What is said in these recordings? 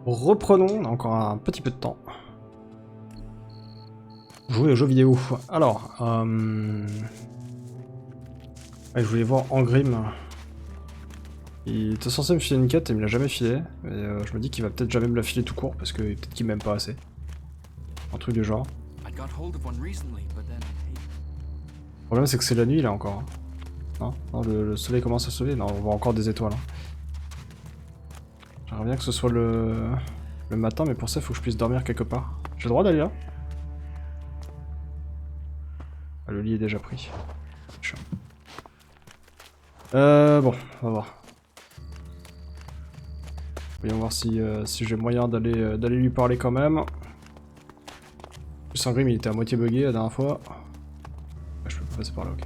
Reprenons, on a encore un petit peu de temps. Jouer aux jeux vidéo. Alors, je voulais voir Angrim. Il était censé me filer une quête et il me l'a jamais filé. Et je me dis qu'il va peut-être jamais me la filer tout court parce que peut-être qu'il m'aime pas assez. Un truc du genre. Le problème c'est que c'est la nuit là encore. Non, non, le soleil commence à se lever. Non, on voit encore des étoiles. Hein. J'aimerais bien que ce soit le matin, mais pour ça il faut que je puisse dormir quelque part. J'ai le droit d'aller là? Ah, le lit est déjà pris. Chiant. Bon, on va voir. Voyons voir si j'ai moyen d'aller lui parler quand même. En plus, Sangrim il était à moitié bugué la dernière fois. Ah, je peux pas passer par là, ok.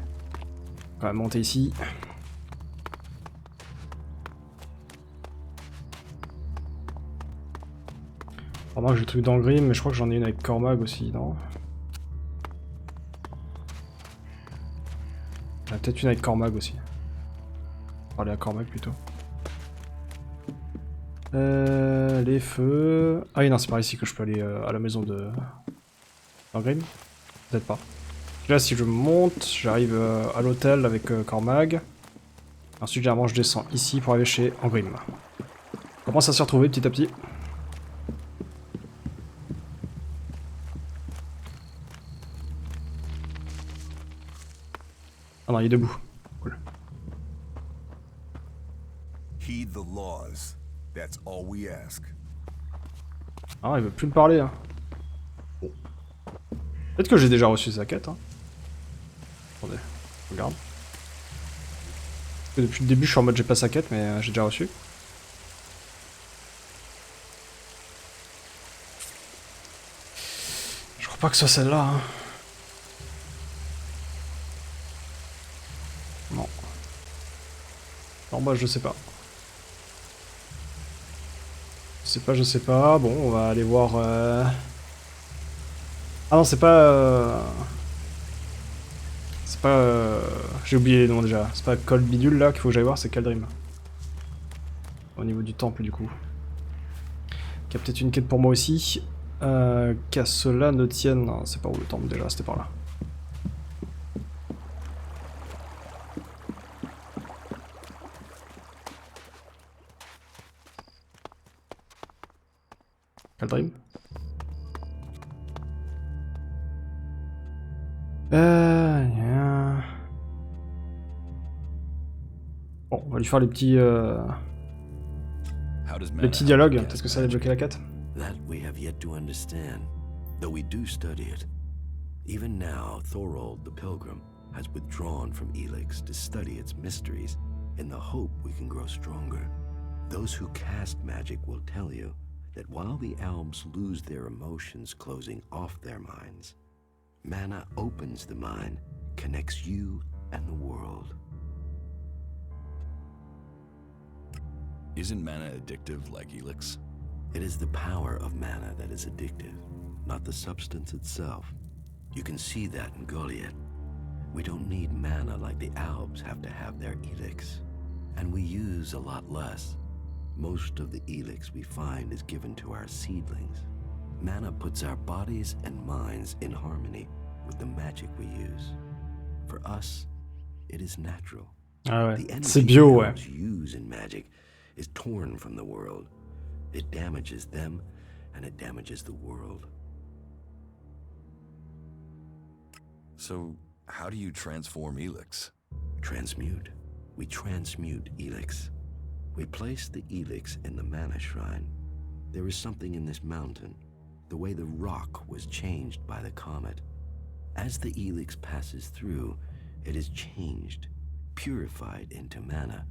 On va monter ici. Vraiment, j'ai le truc d'Angrim, mais je crois que j'en ai une avec Cormag aussi, non? J'en ai peut-être une avec Cormag aussi. On va parler à Cormag plutôt. Les feux... Ah oui, non, c'est par ici que je peux aller à la maison de... Angrim? Peut-être pas. Là, si je monte, j'arrive à l'hôtel avec Cormag. Ensuite, généralement, je descends ici pour arriver chez Angrim. On commence à se retrouver petit à petit. Ah non, il est debout. Cool. Heed the laws. That's all we ask. Ah, il veut plus me parler. Hein. Bon. Peut-être que j'ai déjà reçu sa quête. Hein. Attendez, regarde. Parce que depuis le début, je suis en mode j'ai pas sa quête, mais j'ai déjà reçu. Je crois pas que ce soit celle-là. Hein. Non. Non, bah je sais pas. Je sais pas. Bon, on va aller voir... Ah non, c'est pas... C'est pas... J'ai oublié les noms déjà. C'est pas Cold Bidule là qu'il faut que j'aille voir, c'est Kaldrim. Au niveau du temple du coup. Qui a peut-être une quête pour moi aussi. Qu'à cela ne tienne... Non, c'est pas où le temple déjà, c'était par là. Kaldrim. Yeah. Bon, on va lui faire les petits dialogues, peut-être que ça allait bloquer la quête. That we have yet to understand, though we do study it. Even now, Thorold the Pilgrim has withdrawn from Elex to study its mysteries in the hope we can grow stronger. Those who cast magic will tell you that while the elves lose their emotions closing off their minds, mana opens the mind, connects you and the world. Isn't mana addictive like Elex? It is the power of mana that is addictive, not the substance itself. You can see that in Goliath. We don't need mana like the Alps have to have their Elex. And we use a lot less. Most of the Elex we find is given to our seedlings. Mana puts our bodies and minds in harmony with the magic we use. For us, it is natural. Ah ouais, The c'est energy bio, the ouais. elves use in magic is torn from the world. It damages them, and it damages the world. So, how do you transform Elex? Transmute. We transmute Elex. We place the Elex in the mana shrine. There is something in this mountain, the way the rock was changed by the comet. As the Elex passes through, it is changed, purified into mana.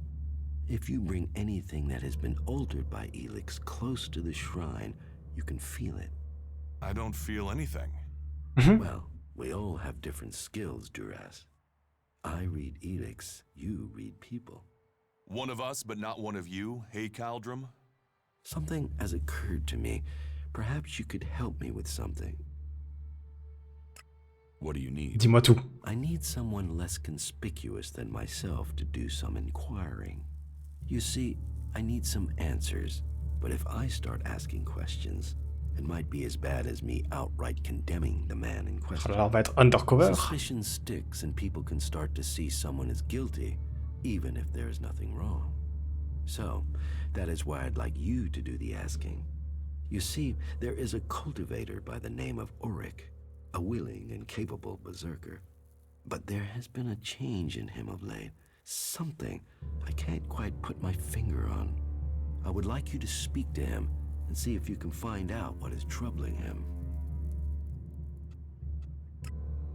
If you bring anything that has been altered by Elex close to the shrine, you can feel it. I don't feel anything. Well, we all have different skills, Duras. I read Elex, you read people. One of us, but not one of you, hey Kaldrim? Something has occurred to me. Perhaps you could help me with something. What do you need? Dis-moi tout. I need someone less conspicuous than myself to do some inquiring. You see, I need some answers. But if I start asking questions, it might be as bad as me outright condemning the man in question. Alors on va être undercover. Suspicion sticks and people can start to see someone as guilty, even if there is nothing wrong. So, that is why I'd like you to do the asking. You see, there is a cultivator by the name of Ulrich, a willing and capable berserker. But there has been a change in him of late. Something I can't quite put my finger on. I would like you to speak to him and see if you can find out what is troubling him.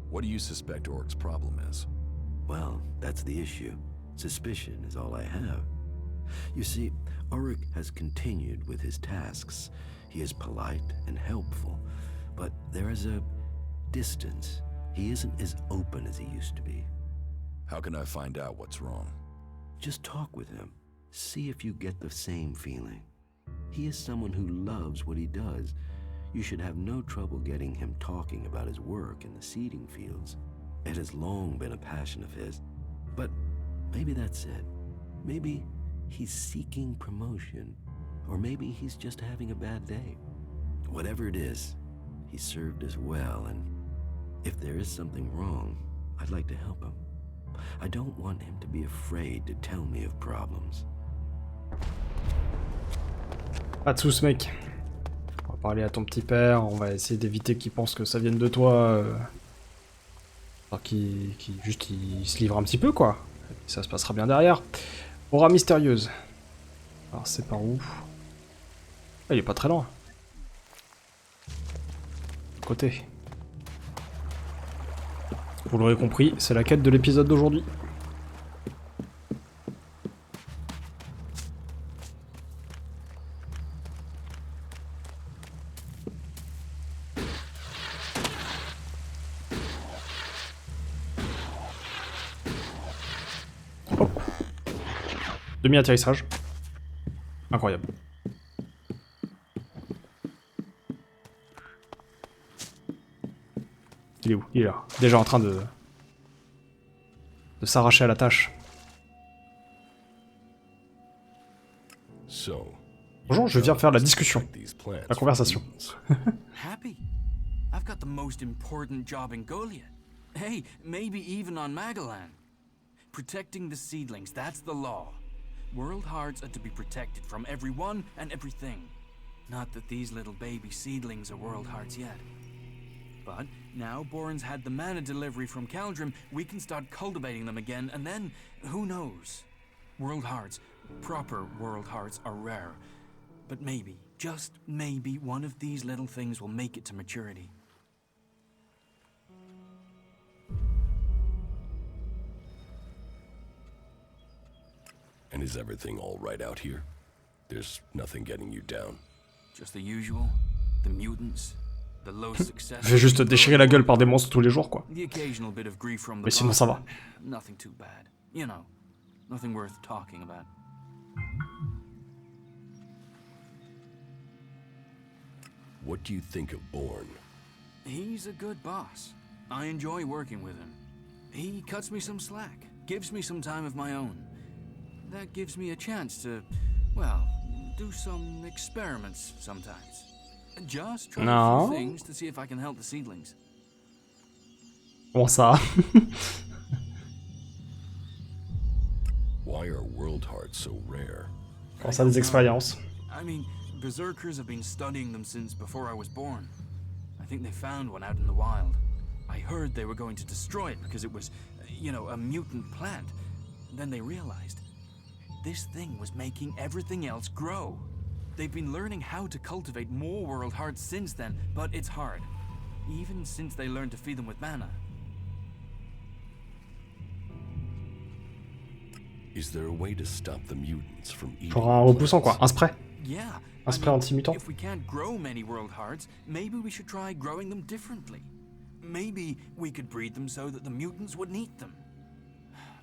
What do you suspect Oric's problem is? Well, that's the issue. Suspicion is all I have. You see, Ulrich has continued with his tasks. He is polite and helpful, but there is a distance. He isn't as open as he used to be. How can I find out what's wrong? Just talk with him. See if you get the same feeling. He is someone who loves what he does. You should have no trouble getting him talking about his work in the seeding fields. It has long been a passion of his. But maybe that's it. Maybe he's seeking promotion. Or maybe he's just having a bad day. Whatever it is, he served us well, and if there is something wrong, I'd like to help him. I don't want him to be afraid to tell me of problems. Pas de soucis, mec. On va parler à ton petit père, on va essayer d'éviter qu'il pense que ça vienne de toi. Alors qu'il juste il se livre un petit peu, quoi. Et ça se passera bien derrière. Aura mystérieuse. Alors c'est par où? Ah, il est pas très loin. Côté. Vous l'aurez compris, c'est la quête de l'épisode d'aujourd'hui. Hop. Demi-atterrissage. Incroyable. Il est où? Il est là. Déjà en train de s'arracher à la tâche. Bonjour, je viens faire la discussion. La conversation. Happy? I've got the most important job in Golia. Hey, maybe even on Magalan. Protecting the seedlings, that's the law. World hearts are to be protected from everyone and everything. Not that these little baby seedlings are world hearts yet. But now Boren's had the mana delivery from Caldrim, we can start cultivating them again, and then, who knows? World hearts, proper world hearts, are rare. But maybe, just maybe, one of these little things will make it to maturity. And is everything all right out here? There's nothing getting you down? Just the usual. The mutants. The low success. Je vais juste déchirer la gueule par des monstres tous les jours, quoi. The occasional bit of grief from the Mais sinon ça va. Nothing too bad. You know, nothing worth talking about. What do you think of Born? He's a good boss. I enjoy working with him. He cuts me some slack, gives me some time of my own. That gives me a chance to, well, do some experiments sometimes. Just try a few things to see if I can help the seedlings. Comment ça? Why are world hearts so rare? Comment ça, des expériences? I mean, berserkers have been studying them since before I was born. I think they found one out in the wild. I heard they were going to destroy it because it was, you know, a mutant plant. Then they realized this thing was making everything else grow. They've been learning how to cultivate more world hearts since then, but it's hard. Even since they learned to feed them with mana. Is there a way to stop the mutants from eating Genre un repoussant, quoi. Un spray. Yeah. Un spray anti-mutant. If we can't grow many world hearts, maybe we should try growing them differently. Maybe we could breed them so that the mutants wouldn't eat them.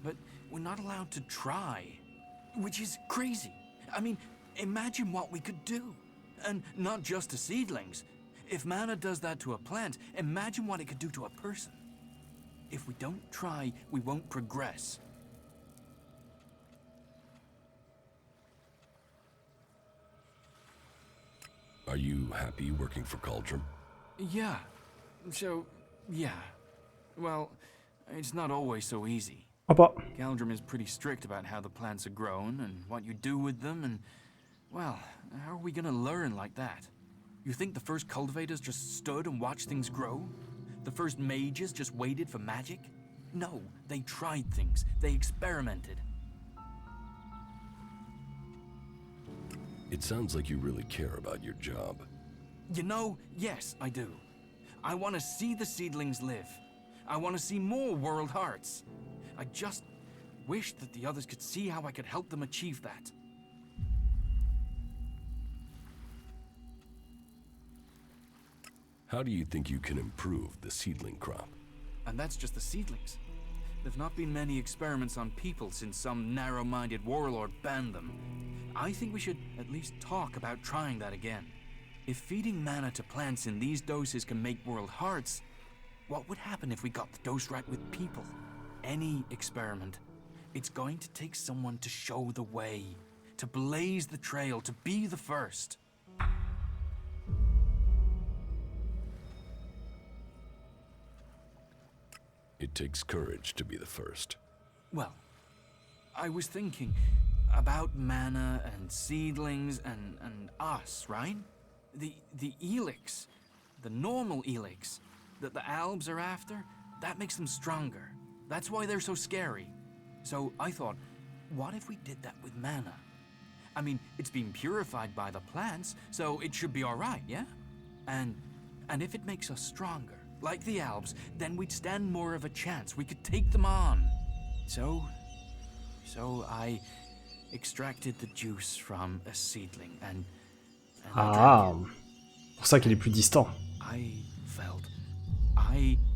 But we're not allowed to try, which is crazy. I mean, imagine what we could do. And not just to seedlings. If mana does that to a plant, imagine what it could do to a person. If we don't try, we won't progress. Are you happy working for Cauldron? Yeah. So, yeah. Well, it's not always so easy. Hop pas. Caldrum is pretty strict about how the plants are grown and what you do with them, and, well, how are we gonna learn like that? You think the first cultivators just stood and watched things grow? The first mages just waited for magic? No, they tried things. They experimented. It sounds like you really care about your job. You know, yes, I do. I want to see the seedlings live. I want to see more world hearts. I just wish that the others could see how I could help them achieve that. How do you think you can improve the seedling crop? And that's just the seedlings. There've not been many experiments on people since some narrow-minded warlord banned them. I think we should at least talk about trying that again. If feeding mana to plants in these doses can make world hearts, what would happen if we got the dose right with people? Any experiment, it's going to take someone to show the way, to blaze the trail, to be the first. It takes courage to be the first. Well, I was thinking about mana and seedlings and us, right? The Elex, the normal Elex that the Albs are after, that makes them stronger. That's why they're so scary. So I thought, what if we did that with mana? I mean, it's being purified by the plants, so it should be all right, yeah? And if it makes us stronger, like the Albs, then we'd stand more of a chance. We could take them on. So I extracted the juice from a seedling and I drank it. Pour ça qu'il est plus distant. I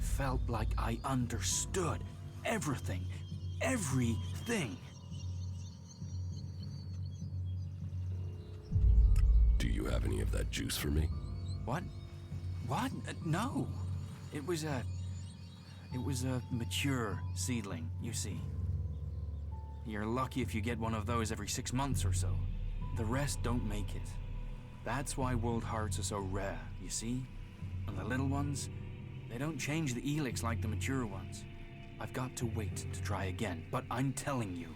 felt like I understood everything. Do you have any of that juice for me? What? No. It was a mature seedling, you see. You're lucky if you get one of those every 6 months or so. The rest don't make it. That's why world hearts are so rare, you see? And the little ones, they don't change the Elex like the mature ones. I've got to wait to try again, but I'm telling you,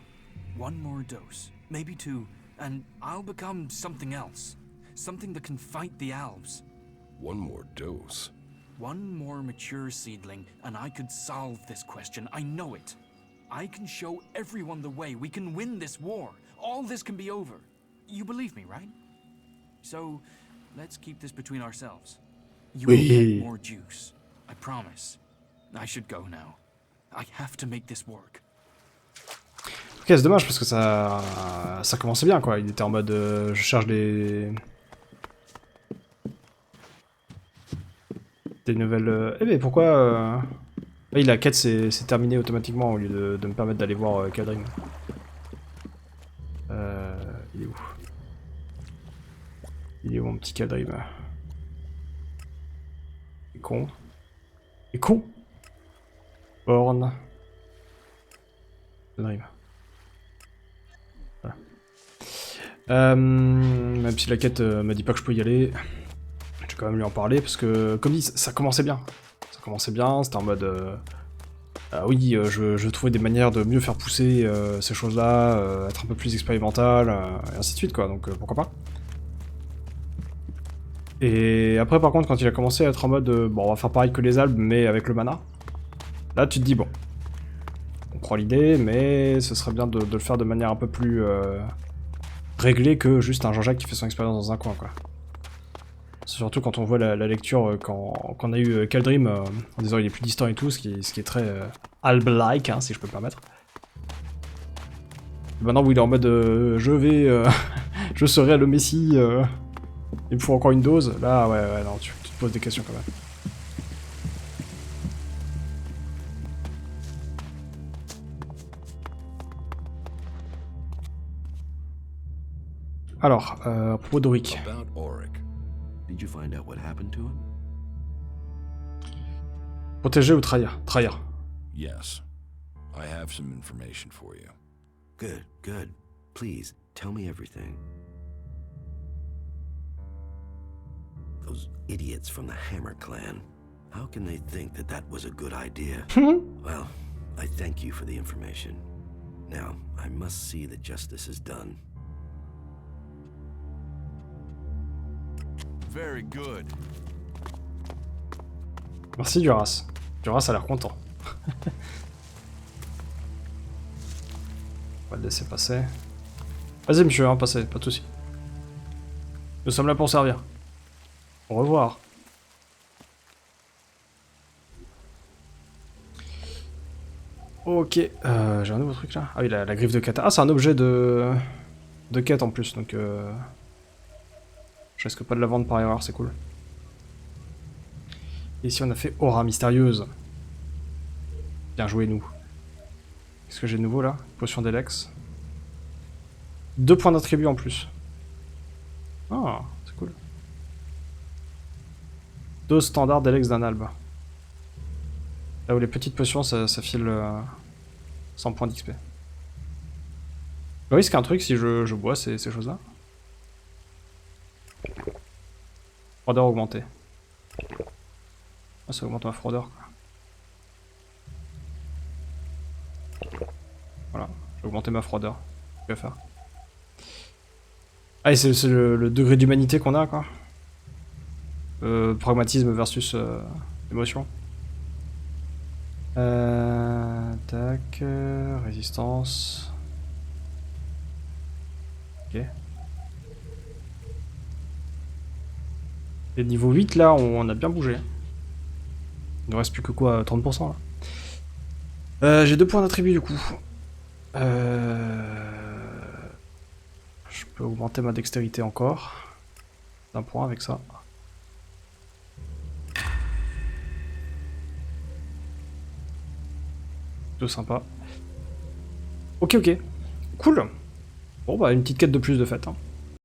one more dose, maybe 2, and I'll become something else. Something that can fight the Alps. One more dose? One more mature seedling, and I could solve this question. I know it. I can show everyone the way. We can win this war. All this can be over. You believe me, right? So, let's keep this between ourselves. You will get more juice. I promise. I should go now. I have to make this work. Ok, c'est dommage parce que ça commençait bien quoi. Il était en mode je cherche des nouvelles. Eh mais pourquoi oui, la quête s'est terminée automatiquement au lieu de me permettre d'aller voir Kadrim. Il est où? Il est où mon petit Kadrim? Il est con. Il est con. Born. Kadrim. Voilà. Même si la quête m'a dit pas que je peux y aller, je vais quand même lui en parler parce que, comme dit, ça commençait bien. Ça commençait bien, c'était en mode oui, je trouvais des manières de mieux faire pousser ces choses-là, être un peu plus expérimental, et ainsi de suite quoi, donc pourquoi pas. Et après par contre quand il a commencé à être en mode bon on va faire pareil que les Alpes mais avec le mana, là tu te dis bon, on prend l'idée mais ce serait bien de le faire de manière un peu plus réglée que juste un Jean-Jacques qui fait son expérience dans un coin quoi. Surtout quand on voit la lecture quand on a eu Kaldrim en disant il est plus distant et tout, ce qui est très Alb-like, hein, si je peux me permettre. Et maintenant où il est en mode je vais, je serai le Messie, il me faut encore une dose, là ouais non, tu te poses des questions quand même. Alors, à propos d'Auric. About Auric. Did you find out what happened to him? Protéger ou trahir? Trahir. Yes. I have some information for you. Good, good. Please, tell me everything. Those idiots from the Hammer clan. How can they think that that was a good idea? Well, I thank you for the information. Now, I must see that justice is done. Very good. Merci Duras. Duras a l'air content. On va le laisser passer. Vas-y monsieur, hein, passez, pas de soucis. Nous sommes là pour servir. Au revoir. Ok, j'ai un nouveau truc là. Ah oui, la griffe de kata. Ah, c'est un objet de quête en plus, donc je risque pas de la vendre par erreur, c'est cool. Et ici on a fait aura mystérieuse. Bien joué nous. Qu'est-ce que j'ai de nouveau là? Potion d'Elex. 2 points d'attribut en plus. Ah, c'est cool. Dose standard d'Elex d'un albe. Là où les petites potions ça file 100 points d'XP. Le risque un truc si je bois ces choses là. Froideur augmentée. Ah, ça augmente ma froideur quoi. Voilà, j'ai augmenté ma froideur. Que faire? Ah, et c'est le degré d'humanité qu'on a quoi. Pragmatisme versus émotion. Tac, résistance. Ok. Et niveau 8 là, on a bien bougé. Il ne reste plus que quoi, 30% là. J'ai 2 points d'attribut du coup. Je peux augmenter ma dextérité encore. D'un point avec ça. Plutôt sympa. Ok, ok. Cool. Bon bah une petite quête de plus de fait. Hein.